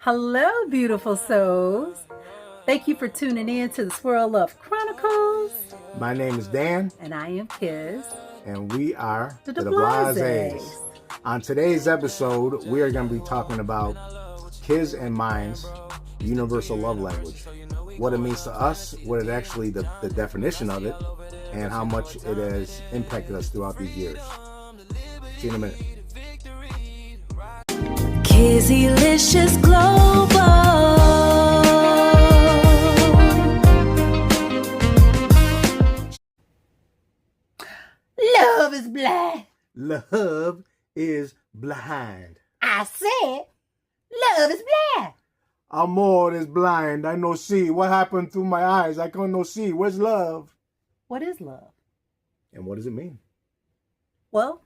Hello, beautiful souls. Thank you for tuning in to the Swirl Love Chronicles. My name is Dan. And I am Kiz. And we are the Blazes. On today's episode, we are going to be talking about Kiz and mine's universal love language. What it means to us, what it actually, the definition of it, and how much it has impacted us throughout these years. See you in a minute. Kizzy-licious Global. Love is blind. Love is blind. I said, love is blind. Amor is blind. I no see. What happened through my eyes? I can no see. Where's love? What is love? And what does it mean? Well,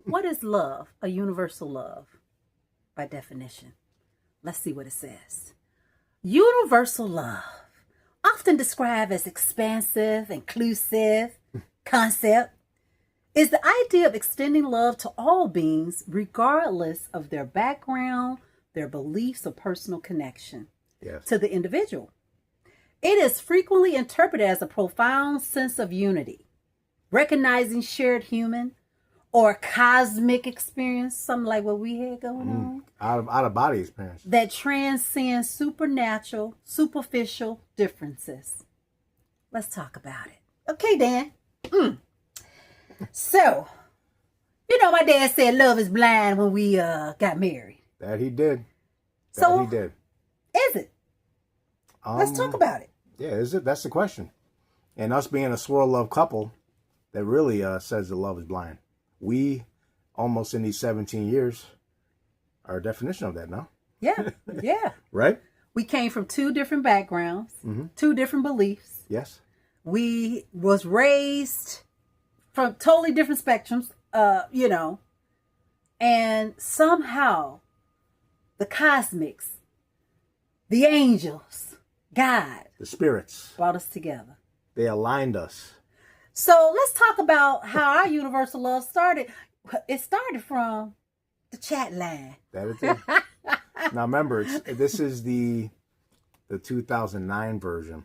what is love? A universal love, by definition. Let's see what it says. Universal love, often described as expansive, inclusive concept, is the idea of extending love to all beings, regardless of their background, their beliefs, or personal connection to the individual. It is frequently interpreted as a profound sense of unity, recognizing shared human or cosmic experience, something like what we had going on. Out of body experience. That transcends supernatural, superficial differences. Let's talk about it. Okay, Dan. So, my dad said love is blind when we got married. That he did. He did. Is it? Let's talk about it. Yeah, is it? That's the question. And us being a Swirl Love couple, that really says that love is blind. We, almost in these 17 years, are a definition of that, no? Yeah, yeah. Right? We came from two different backgrounds, two different beliefs. Yes. We was raised from totally different spectrums, and somehow the cosmics, the angels, God, the spirits brought us together. They aligned us. So let's talk about how our universal love started. It started from the chat line. That it did. Now remember, this is the 2009 version.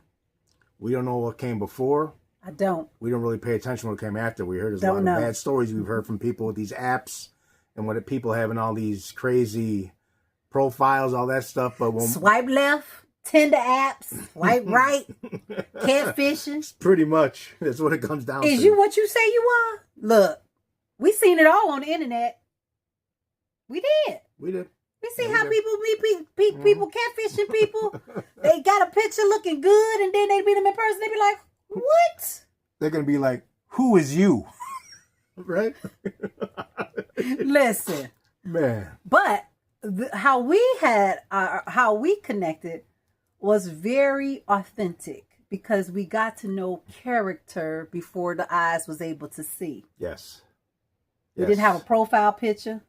We don't know what came before. I don't. We don't really pay attention to what came after. We heard a lot of bad stories we've heard from people with these apps and what people having all these crazy profiles, all that stuff. But when swipe left, Tinder apps, swipe right, catfishing. Pretty much. That's what it comes down to. Is you what you say you are? Look, we seen it all on the internet. We did. We see how people meet people catfishing people. They got a picture looking good, and then they meet them in person. They be like, "What?" They're gonna be like, "Who is you?" Right? Listen, man. But how we connected was very authentic because we got to know character before the eyes was able to see. Yes. We didn't have a profile picture.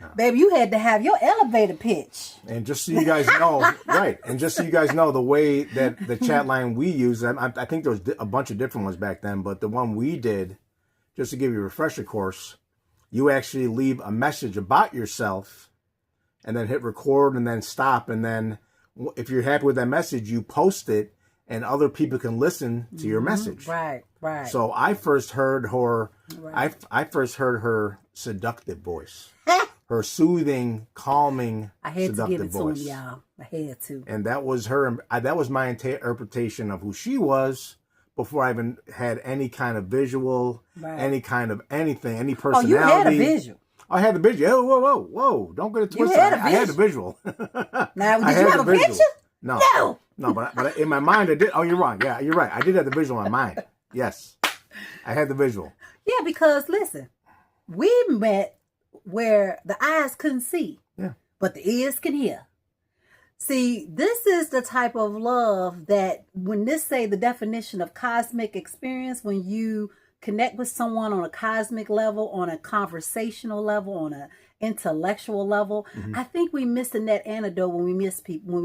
No. Baby, you had to have your elevator pitch. And just so you guys know, right, and just so you guys know, the way that the chat line we use, I think there was a bunch of different ones back then, but the one we did, just to give you a refresher course, you actually leave a message about yourself and then hit record and then stop. And then if you're happy with that message, you post it and other people can listen to your message. Right. So I first heard her, I first heard her seductive voice. Her soothing, calming, seductive voice. I had to give it to him, y'all. I had to. And that was her. That was my interpretation of who she was before I even had any kind of visual, any kind of anything, any personality. Oh, you had a visual. I had the visual. Whoa! Don't get it twisted. I had a visual. Now, did you have a picture? No. But in my mind, I did. Oh, you're wrong. Yeah, you're right. I did have the visual in my mind. Yes, I had the visual. Yeah, because listen, we met where the eyes couldn't see, but the ears can hear. See, this is the type of love that when this say the definition of cosmic experience, when you connect with someone on a cosmic level, on a conversational level, on an intellectual level, I think we missing that antidote when we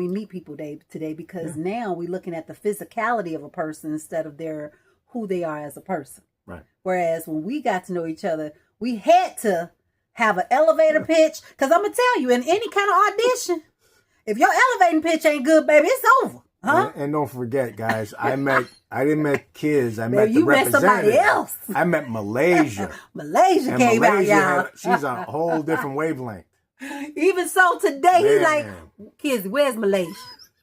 meet people today, because now we're looking at the physicality of a person instead of who they are as a person. Right. Whereas when we got to know each other, we had to have an elevator pitch, because I'm gonna tell you, in any kind of audition, If your elevating pitch ain't good, baby, it's over. Huh? And don't forget, guys, I didn't met kids. I Baby, met the you met somebody representative. else. I met Malaysia. Malaysia And came out, Malaysia y'all. she's on a whole different wavelength. Even so, today he's like, Man. kids, where's Malaysia?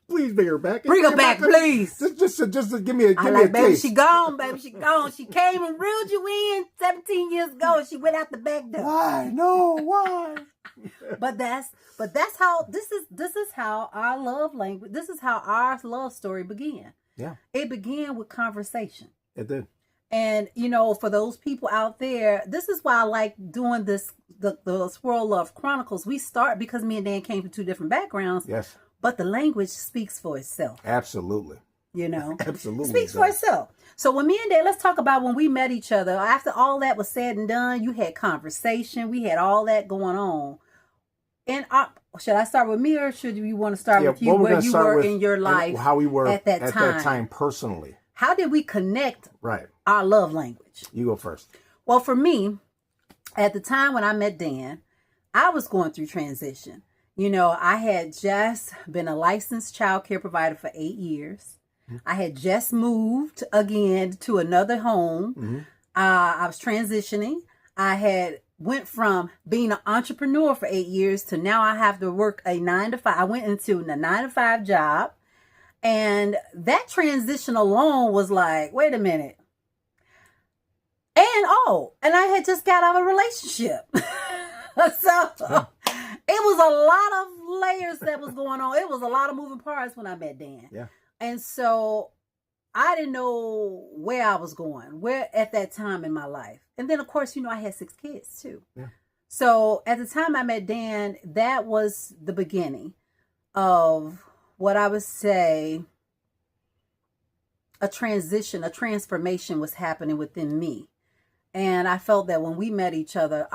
Please bring her back. Bring her back, please. Just to give me a Baby, taste. she gone, baby, she gone. She came and reeled you in 17 years ago, and she went out the back door. Why? No, why? But that's how this is how our love language. This is how our love story began. Yeah, It began with conversation. it did. And for those people out there, this is why I like doing this. The Swirl Love Chronicles. We start because me and Dan came from two different backgrounds. Yes, but the language speaks for itself. absolutely. Absolutely. It speaks for itself. So when me and Dan, let's talk about when we met each other. After all that was said and done, you had conversation. We had all that going on. And should I start with me, or should you want to start with you, where you were in your life, how we were at that time personally? How did we connect Right. our love language? You go first. Well, for me, at the time when I met Dan, I was going through transition. I had just been a licensed child care provider for 8 years. I had just moved again to another home. Mm-hmm. I was transitioning. I had went from being an entrepreneur for 8 years to now I have to work a 9 to 5. I went into a 9 to 5 job. And that transition alone was like, wait a minute. And I had just got out of a relationship. So it was a lot of layers that was going on. It was a lot of moving parts when I met Dan. Yeah. And so I didn't know where I was going, where at that time in my life. And then, of course, I had 6 kids too. Yeah. So at the time I met Dan, that was the beginning of what I would say a transition, a transformation was happening within me. And I felt that when we met each other,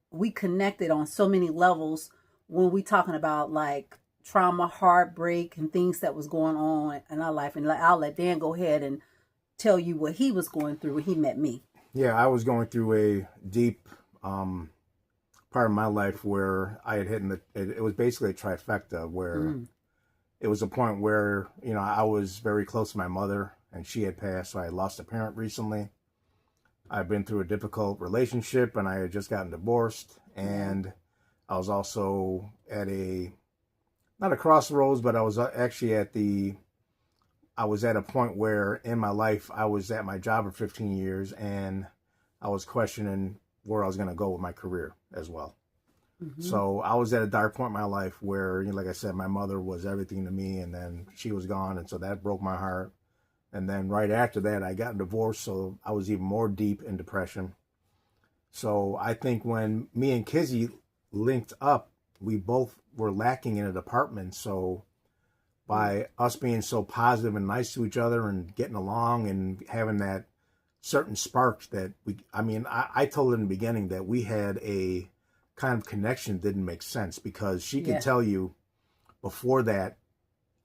we connected on so many levels when we talking about like trauma, heartbreak, and things that was going on in our life. And I'll let Dan go ahead and tell you what he was going through when he met me. Yeah, I was going through a deep part of my life where I had hit it was basically a trifecta where it was a point where, I was very close to my mother and she had passed. So I had lost a parent recently. I've been through a difficult relationship and I had just gotten divorced. And I was also at not a crossroads, but I was actually I was at a point where in my life, I was at my job for 15 years and I was questioning where I was going to go with my career as well. Mm-hmm. So I was at a dark point in my life where, like I said, my mother was everything to me and then she was gone. And so that broke my heart. And then right after that, I got divorced. So I was even more deep in depression. So I think when me and Kizzy linked up, we both were lacking in a department. So by us being so positive and nice to each other and getting along and having that certain spark that I told her in the beginning that we had a kind of connection that didn't make sense because she could tell you before that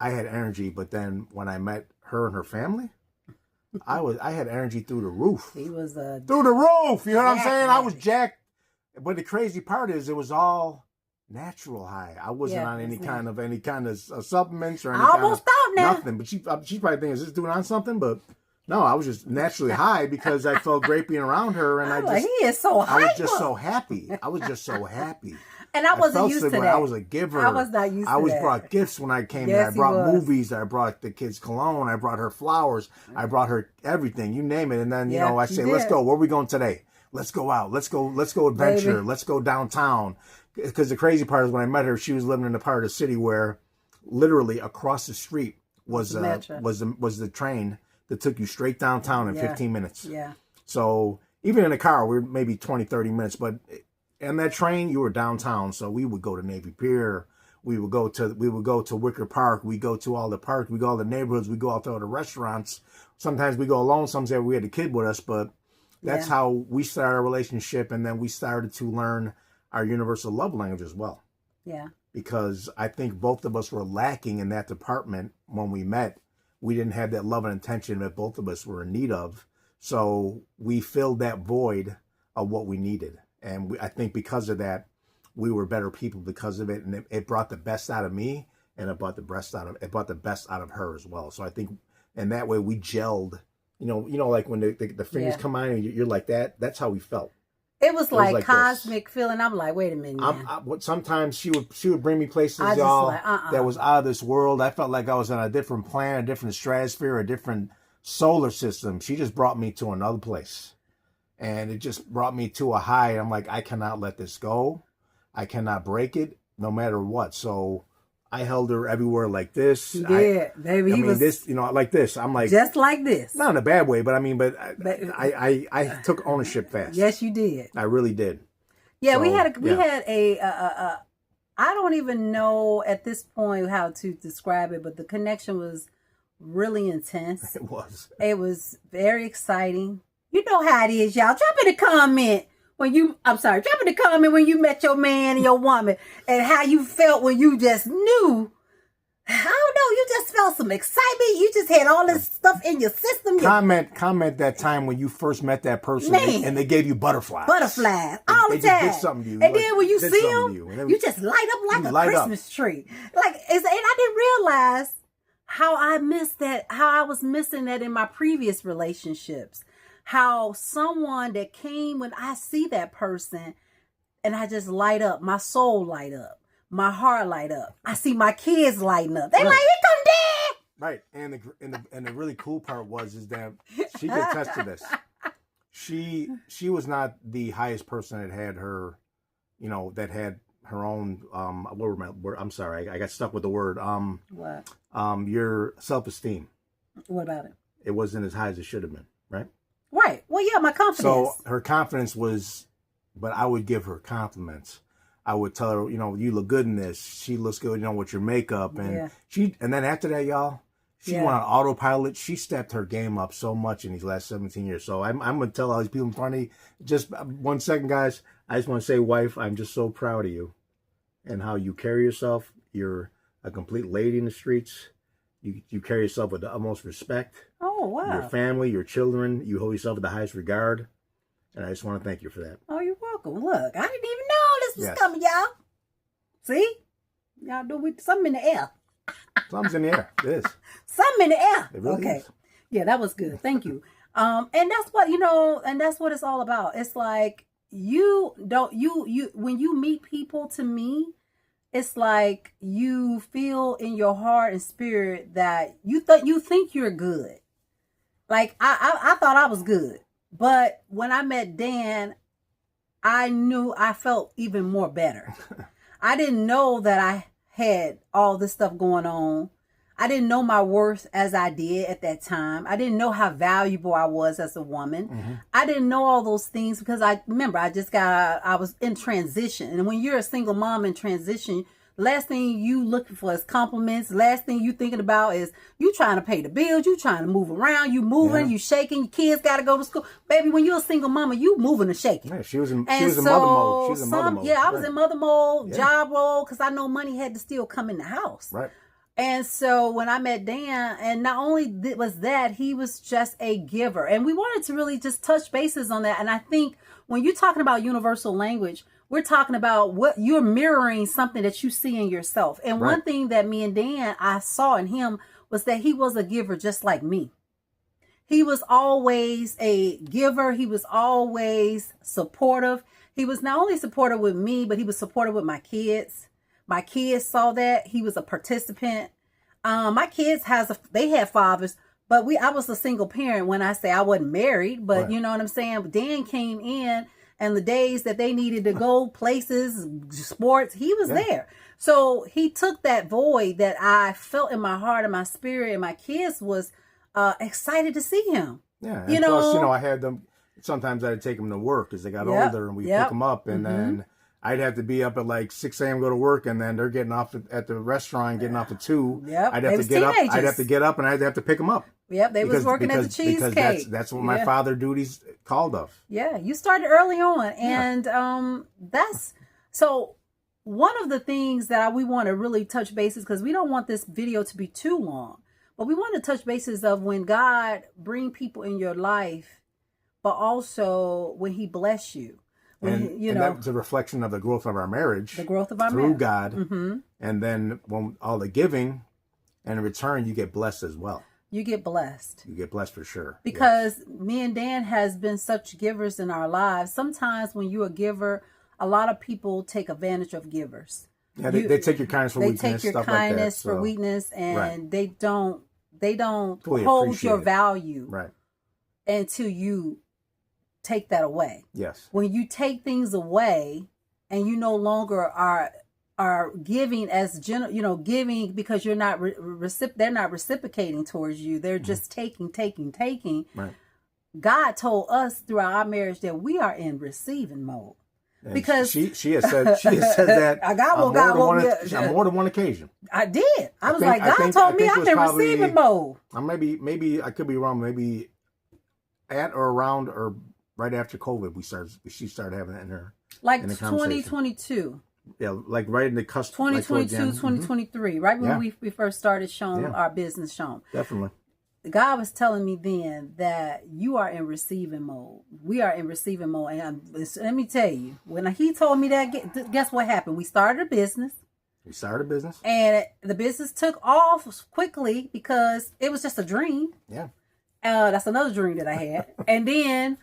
I had energy, but then when I met her and her family, I had energy through the roof. He was through the roof. You know what I'm saying? I was jacked. But the crazy part is it was all natural high. I wasn't on any kind of supplements or any almost thought now. nothing. But she's probably thinking, is this dude on something? But no, I was just naturally high because I felt great being around her, and he is so high. I was just so happy. I was just so happy. And I wasn't used to that. I was a giver. I was not used to that. I always brought gifts when I came in. I brought movies. I brought the kids cologne. I brought her flowers. I brought her everything. You name it. And then, I say, let's go. Where are we going today? Let's go out. Let's go adventure. Baby. Let's go downtown. Because the crazy part is when I met her, she was living in a part of the city where literally across the street was the train that took you straight downtown in 15 minutes. Yeah. So even in the car, we were maybe 20, 30 minutes. But in that train, you were downtown. So we would go to Navy Pier. We would go to Wicker Park. We go to all the parks. We go all the neighborhoods. We go out to all the restaurants. Sometimes we go alone. Sometimes we had a kid with us. But that's how we started our relationship. And then we started to learn our universal love language as well. Yeah. Because I think both of us were lacking in that department when we met. We didn't have that love and attention that both of us were in need of. So we filled that void of what we needed. And I think because of that, we were better people because of it. And it brought the best out of me. and it brought the best out of her as well. So I think, and that way we gelled. Like when the fingers come on and you're like that. That's how we felt. It was like cosmic feeling. I'm like, wait a minute. Sometimes she would bring me places, y'all, that was out of this world. I felt like I was on a different planet, a different stratosphere, a different solar system. She just brought me to another place. And it just brought me to a high. I'm like, I cannot let this go. I cannot break it, no matter what. So I held her everywhere like this. Yeah, baby. He was this, like this. I'm like, just like this. Not in a bad way, but I took ownership fast. Yes, you did. I really did. Yeah, we had a I don't even know at this point how to describe it, but the connection was really intense. It was. It was very exciting. You know how it is, y'all. Drop in the comment when you met your man and your woman and how you felt when you just knew. I don't know. You just felt some excitement. You just had all this stuff in your system. Comment that time when you first met that person and they gave you butterflies. Butterflies. All the time. They just did something to you. And then when you see them, you just light up like a Christmas tree. And I didn't realize how I missed that, how I was missing that in my previous relationships. How someone that came when I see that person and I just light up, my soul light up, my heart light up. I see my kids lighting up. They like, here come Dad. Right. And the really cool part is that she could attest to this. She was not the highest person that had her, that had her own I'm sorry, I got stuck with the word. What? Your self-esteem. What about it? It wasn't as high as it should have been, right? Right. Well, yeah, my confidence. So her confidence was, but I would give her compliments. I would tell her, you look good in this. She looks good, with your makeup. And and then after that, y'all, she went on autopilot. She stepped her game up so much in these last 17 years. So I'm going to tell all these people in front of you, just 1 second, guys. I just want to say, wife, I'm just so proud of you and how you carry yourself. You're a complete lady in the streets. You carry yourself with the utmost respect. Oh, wow. Your family, your children, you hold yourself with the highest regard. And I just want to thank you for that. Oh, you're welcome. Look, I didn't even know this was coming, y'all. See? Y'all doing something in the air. Something's in the air. It is. Something in the air. It really is. Yeah, that was good. Thank you. And that's what, and that's what it's all about. It's like you when you meet people, to me, it's like you feel in your heart and spirit that you think you're good. Like I thought I was good. But when I met Dan, I knew I felt even more better. I didn't know that I had all this stuff going on. I didn't know my worth as I did at that time. I didn't know how valuable I was as a woman. Mm-hmm. I didn't know all those things because I was in transition. And when you're a single mom in transition, last thing you looking for is compliments. Last thing you thinking about is you trying to pay the bills. You trying to move around. You moving. You shaking. Your kids got to go to school. Baby, when you're a single mama, you moving and shaking. Yeah, she was in mother mode. She was in mother mode. Yeah, I was in mother mode, job role, because I know money had to still come in the house. Right. And so when I met Dan, and not only was that, he was just a giver. And we wanted to really just touch bases on that. And I think when you're talking about universal language, we're talking about what you're mirroring, something that you see in yourself. And one thing that me and Dan, I saw in him was that he was a giver just like me. He was always a giver. He was always supportive. He was not only supportive with me, but he was supportive with my kids. My kids saw that. He was a participant. My kids they had fathers, but I was a single parent when I say I wasn't married, but you know what I'm saying? Dan came in, and the days that they needed to go places, sports, he was there. So he took that void that I felt in my heart and my spirit, and my kids was excited to see him. Yeah. And plus, I had them, sometimes I'd take them to work as they got older, and we'd pick them up, and then I'd have to be up at like 6 a.m. go to work, and then they're getting off at the restaurant, getting off at 2. Yep. I'd have to get up, and I'd have to pick them up. Yep, they was working at the cheesecake. Because that's what my father duties called of. Yeah, you started early on, and that's so. One of the things that we want to really touch bases, because we don't want this video to be too long, but we want to touch bases of when God bring people in your life, but also when He bless you. And that's a reflection of the growth of our marriage. The growth of our through marriage. God. Mm-hmm. And then when all the giving, and in return, you get blessed as well. You get blessed. You get blessed for sure. Because me and Dan has been such givers in our lives. Sometimes when you're a giver, a lot of people take advantage of givers. Yeah, they take your kindness for weakness. They take your stuff kindness like that, for weakness, and right. they don't Fully hold your appreciate it. value Right. until you take that away. Yes. When you take things away and you no longer are giving as giving because you're not they're not reciprocating towards you. They're just taking. Right. God told us throughout our marriage that we are in receiving mode. And because she has said that on more than one occasion. I did. I was like, God told me I'm in receiving mode. Maybe I could be wrong. Maybe at or around or right after COVID, she started having that in her like in the 2022. Yeah, like right in the cusp. 2022, like 2023, right when we first started showing our business shown. Definitely. God was telling me then that you are in receiving mode. We are in receiving mode. And let me tell you, when he told me that, guess what happened? We started a business. And the business took off quickly because it was just a dream. Yeah. That's another dream that I had. And then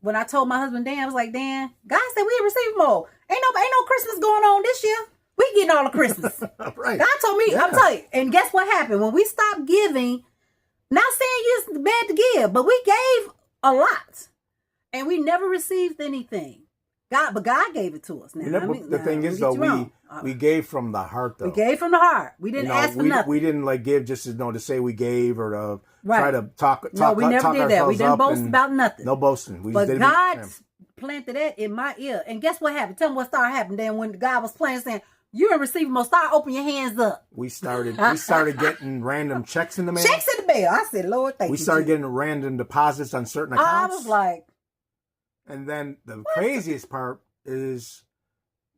when I told my husband, Dan, I was like, Dan, God said we in receiving mode. Ain't no Christmas going on this year. We getting all the Christmas. Right. God told me, I'm telling you. And guess what happened? When we stopped giving, not saying it's bad to give, but we gave a lot. And we never received anything. But God gave it to us. Now, the thing is, though, we gave from the heart, though. We gave from the heart. We didn't ask for nothing. We didn't give just to say we gave or to try to talk. No, we never did that. We didn't boast about nothing. No boasting. But God planted that in my ear. And guess what happened? Tell me what started happening then when God was playing, saying, you're in receiving mode. Start opening your hands up. We started getting random checks in the mail. Checks in the mail. I said, Lord, thank you. We started getting random deposits on certain accounts. I was like. And then the craziest part is,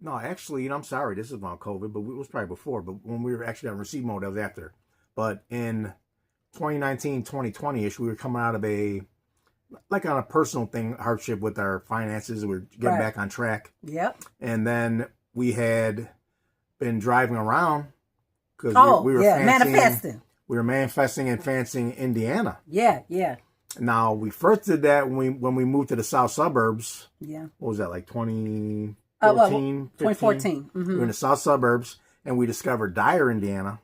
no, actually, I'm sorry, this is about COVID, but it was probably before. But when we were actually on receive mode, that was after. But in 2019, 2020-ish, we were coming out of on a personal thing, hardship with our finances. We were getting back on track. Yep. And then we had been driving around because we were manifesting. We were manifesting and fancying Indiana. Yeah, yeah. Now, we first did that when we moved to the south suburbs. Yeah. What was that, like 2014? 2014. Mm-hmm. We were in the south suburbs, and we discovered Dyer, Indiana.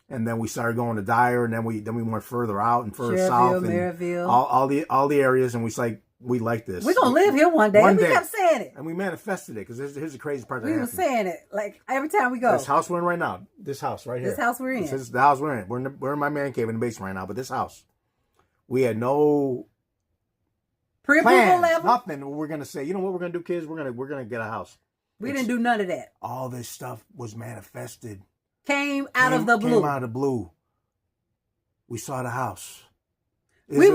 And then we started going to Dyer, and then we went further out and further south. And Maryville. All the areas, and we was like, we like this. We're going to live here one day. We kept saying it. And we manifested it, because here's the crazy part that we happened. were saying it, like, every time we go. This house we're in right now. This house right here. This house we're in. This is the house we're in. We're in my man cave in the basement right now, but this house. We had no pre-approval level. Nothing. We're gonna say, you know what we're gonna do, kids? We're gonna get a house. We didn't do none of that. All this stuff was manifested. Came out of the blue. We saw the house. We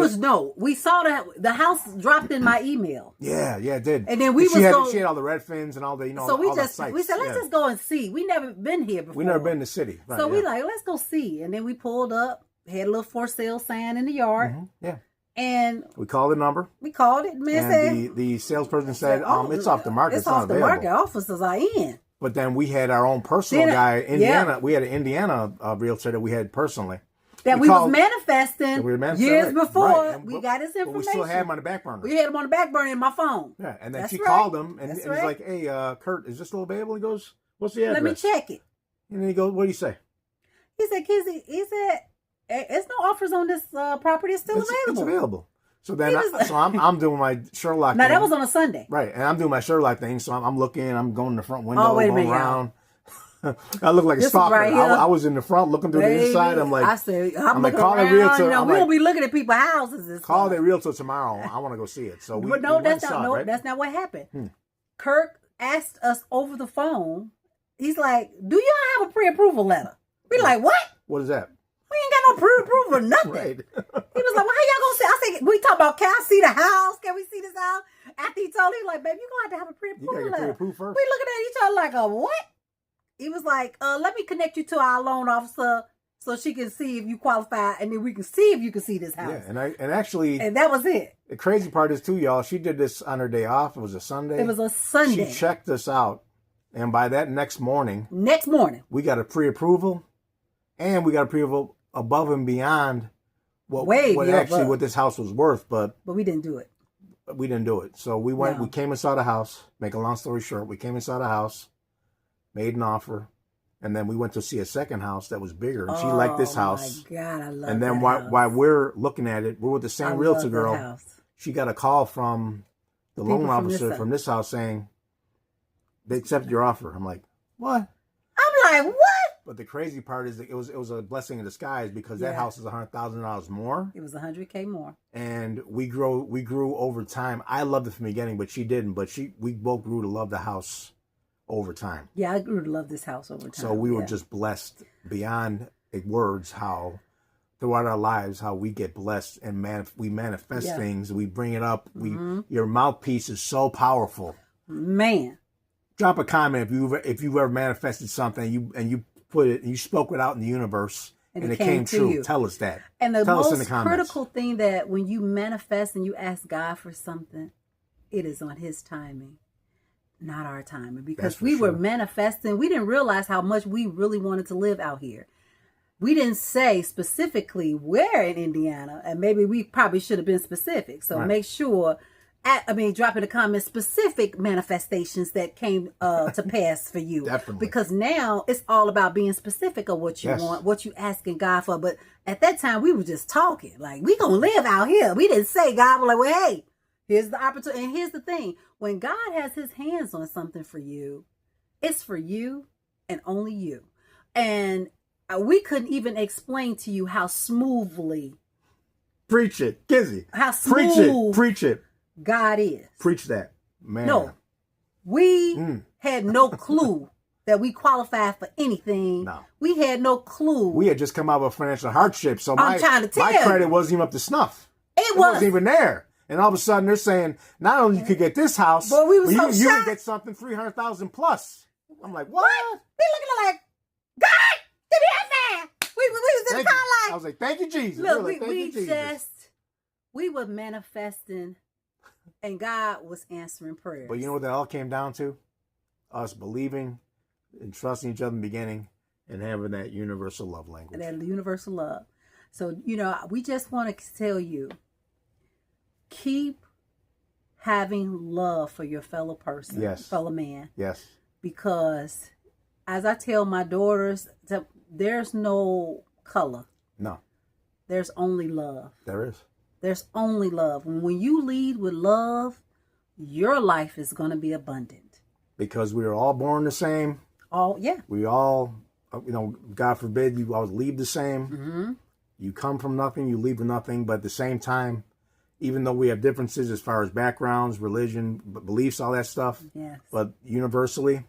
saw the house dropped in my email. Yeah, it did. And then she had all the red fins and all the, So we said, let's just go and see. We never been here before. We never been in the city. Right, so we let's go see. And then we pulled up, had a little for sale sign in the yard. Mm-hmm. Yeah. And we called the number. We called it. Man and the salesperson said, it's off the market. It's off the market. Officers are in. But then we had our own personal guy, Indiana. Yeah. We had an Indiana realtor that we had personally. That we was manifesting years before. Right. We got his information. But we still had him on the back burner. We had him on the back burner in my phone. Yeah, and then she called him, and he's like, hey, Kurt, is this still available? He goes, what's the address? Let me check it. And then he goes, what do you say? He said, Kizzy, it's no offers on this property. It's still available. It's available. So then, I'm doing my Sherlock now, thing. That was on a Sunday. Right, and I'm doing my Sherlock thing, so I'm looking, I'm going to the front window, going around. Y'all. I look like a stalker. Right I was in the front looking through the inside. I'm like, I'm like, call the realtor. We won't be looking at people's houses. Call the realtor tomorrow. I want to go see it. So but that's not what happened. Kirk asked us over the phone. He's like, do y'all have a pre-approval letter? We're like, what? What is that? We ain't got no pre-approval or nothing. Right. He was like, well, how y'all gonna see? I said, we talk about, can I see the house? Can we see this house? After he told me, like, baby, you're gonna have to have a pre-approval letter. Pre-approved first. We looking at each other like, what? He was like, let me connect you to our loan officer so she can see if you qualify, and then we can see if you can see this house. Yeah, and actually, and that was it. The crazy part is too, y'all. She did this on her day off. It was a Sunday. It was a Sunday. She checked us out, and by that next morning, we got a pre-approval, and we got approval above and beyond what this house was worth. But we didn't do it. We didn't do it. So we went. No. We came and saw the house. Make a long story short, we came and saw the house, made an offer. And then we went to see a second house that was bigger, and she liked this house. Oh my God, I love. And then while we're looking at it, we're with the same realtor girl. She got a call from the loan officer from this house saying they accepted your offer. I'm like, what? I'm like, what? But the crazy part is that it was a blessing in disguise because that house is $100,000 more. It was $100K more. And we grew over time. I loved it from the beginning, but she didn't. But we both grew to love the house over time. Yeah, I grew to love this house over time. So we were just blessed beyond words how throughout our lives how we get blessed and we manifest things. We bring it up. Your mouthpiece is so powerful. Man, drop a comment if you've ever manifested something you put it and you spoke it out in the universe and it came true. You. Tell us that. And the most critical thing that when you manifest and you ask God for something, it is on His timing. Not our timing, because we were manifesting. We didn't realize how much we really wanted to live out here. We didn't say specifically where in Indiana, and maybe we probably should have been specific. So make sure, drop in the comments specific manifestations that came to pass for you. Definitely. Because now it's all about being specific of what you want, what you asking God for. But at that time, we were just talking. Like, we going to live out here. We didn't say, God was like, well, hey, here's the opportunity. And here's the thing. When God has His hands on something for you, it's for you and only you. And we couldn't even explain to you how smoothly. Preach it, Kizzy. How smooth. Preach it. God is. Preach that. Man. No. We had no clue that we qualified for anything. No. We had no clue. We had just come out of financial hardship. So my my credit wasn't even up to snuff. It wasn't even there. And all of a sudden they're saying, not only you could get this house, but you can get something $300,000 plus. I'm like, what? They looking like, God, give me that man. We was in the car like. I was like, thank you, Jesus. Look, we were manifesting, and God was answering prayers. But you know what that all came down to? Us believing and trusting each other in the beginning and having that universal love language. That universal love. So, we just want to tell you, keep having love for your fellow person, fellow man. Yes. Because as I tell my daughters, there's no color. No. There's only love. There is. There's only love. When you lead with love, your life is going to be abundant. Because we are all born the same. We all, God forbid you all leave the same. Mm-hmm. You come from nothing, you leave with nothing. But at the same time, even though we have differences as far as backgrounds, religion, beliefs, all that stuff, but universally,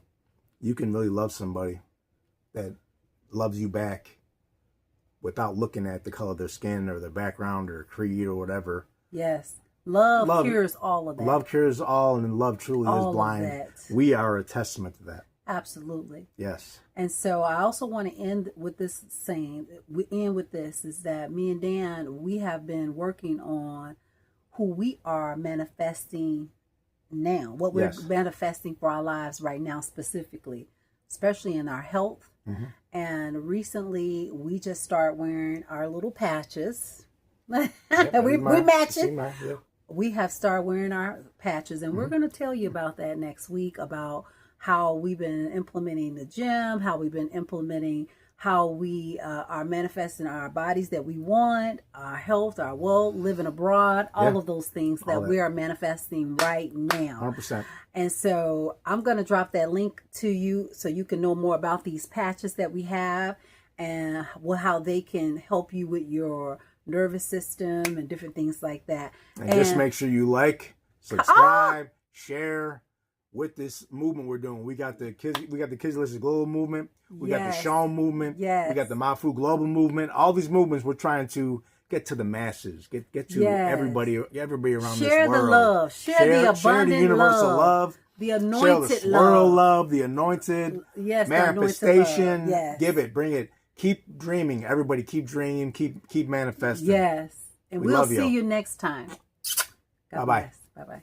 you can really love somebody that loves you back without looking at the color of their skin or their background or creed or whatever. Yes. Love cures all of that. Love cures all, and love truly is blind. We are a testament to that. Absolutely. Yes. And so I also want to end with this saying, is that me and Dan, we have been working on who we are manifesting now, what we're manifesting for our lives right now specifically, especially in our health. Mm-hmm. And recently we just start wearing our little patches. We match it. We have started wearing our patches, and we're going to tell you about that next week, about how we've been implementing the gym, how we've been implementing how we are manifesting our bodies that we want, our health, our wealth, living abroad, all of those things that we are manifesting right now. 100%. And so I'm going to drop that link to you so you can know more about these patches that we have and how they can help you with your nervous system and different things like that. And just make sure you subscribe, share with this movement we're doing. We got the Kids List Global movement. We got the Sean movement. Yes. We got the Mafu Global movement. All these movements we're trying to get to the masses, get to everybody around this world. Share the love. Share the abundant share the universal love. The anointed share the swirl love. The anointed manifestation. Anointed love. Yes. Give it, bring it. keep dreaming. Everybody keep dreaming. Keep manifesting. Yes. And We we'll love you. see you next time. God Bye-bye. bless. Bye-bye.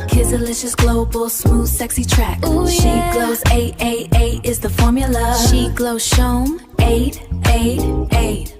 Kids Delicious Global Smooth Sexy Track. Ooh, she glows 888 is the formula. She glows Shome 888.